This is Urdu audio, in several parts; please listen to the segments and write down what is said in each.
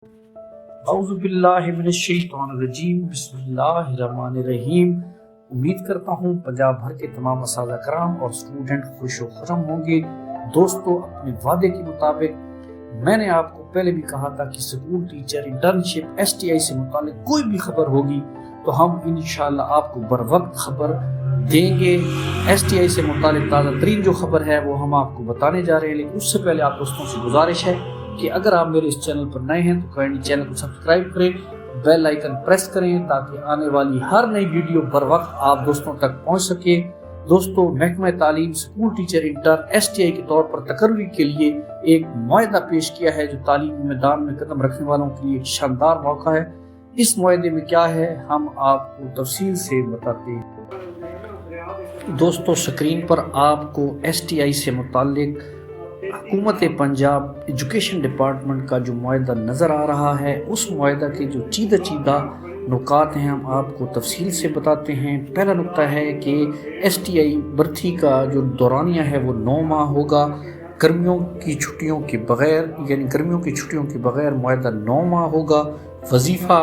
اعوذ باللہ من الشیطان الرجیم، بسم اللہ الرحمن الرحیم۔ امید کرتا ہوں پنجاب بھر کے تمام اساتذہ کرام اور اسٹوڈنٹ خوش و خرم ہوں گے۔ دوستو، اپنے وعدے کے مطابق میں نے آپ کو پہلے بھی کہا تھا کہ سکول ٹیچر انٹرنشپ STI سے متعلق کوئی بھی خبر ہوگی تو ہم انشاءاللہ آپ کو بر وقت خبر دیں گے۔ STI سے متعلق تازہ ترین جو خبر ہے وہ ہم آپ کو بتانے جا رہے ہیں، لیکن اس سے پہلے آپ دوستوں سے گزارش ہے کہ اگر آپ میرے اس چینل پر نئے ہیں تو کائنڈلی چینل کو سبسکرائب کریں، بیل آئیکن پریس کریں تاکہ آنے والی ہر نئی ویڈیو بر وقت آپ دوستوں تک پہنچ سکے۔ دوستو، محکمہ تعلیم سکول ٹیچر انٹر STI کے طور پر تقرری کے لیے ایک معاہدہ پیش کیا ہے جو تعلیمی میدان میں قدم رکھنے والوں کے لیے ایک شاندار موقع ہے۔ اس معاہدے میں کیا ہے ہم آپ کو تفصیل سے بتاتے ہیں۔ دوستو، سکرین پر آپ کو STI سے متعلق حکومت پنجاب ایجوکیشن ڈپارٹمنٹ کا جو معاہدہ نظر آ رہا ہے، اس معاہدہ کے جو چیدہ نکات ہیں ہم آپ کو تفصیل سے بتاتے ہیں۔ پہلا نکتہ ہے کہ STI بھرتی کا جو دورانیہ ہے وہ 9 ماہ ہوگا، گرمیوں کی چھٹیوں کے بغیر معاہدہ 9 ماہ ہوگا۔ وظیفہ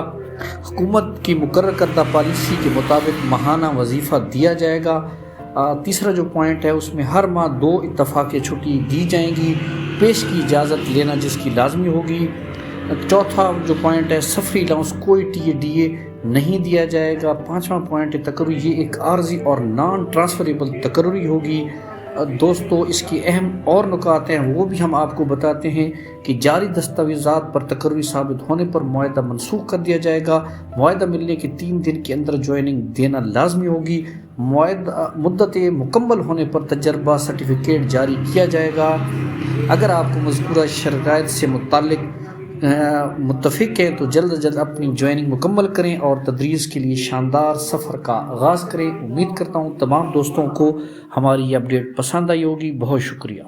حکومت کی مقرر کردہ پالیسی کے مطابق ماہانہ وظیفہ دیا جائے گا۔ تیسرا جو پوائنٹ ہے اس میں ہر ماہ 2 اتفاقی چھٹی دی جائیں گی، پیش کی اجازت لینا جس کی لازمی ہوگی۔ چوتھا جو پوائنٹ ہے سفری الاؤنس کوئی DA نہیں دیا جائے گا۔ پانچواں پوائنٹ ہے تقرری، یہ ایک عارضی اور نان ٹرانسفریبل تقرری ہوگی۔ دوستو، اس کی اہم اور نکات ہیں وہ بھی ہم آپ کو بتاتے ہیں کہ جاری دستاویزات پر تقرری ثابت ہونے پر معاہدہ منسوخ کر دیا جائے گا۔ معاہدہ ملنے کے 3 دن کے اندر جوائننگ دینا لازمی ہوگی۔ معاہدہ مدت مکمل ہونے پر تجربہ سرٹیفکیٹ جاری کیا جائے گا۔ اگر آپ کو مذکورہ شرائط سے متفق ہیں تو جلد از جلد اپنی جوائننگ مکمل کریں اور تدریس کے لیے شاندار سفر کا آغاز کریں۔ امید کرتا ہوں تمام دوستوں کو ہماری یہ اپڈیٹ پسند آئی ہوگی۔ بہت شکریہ۔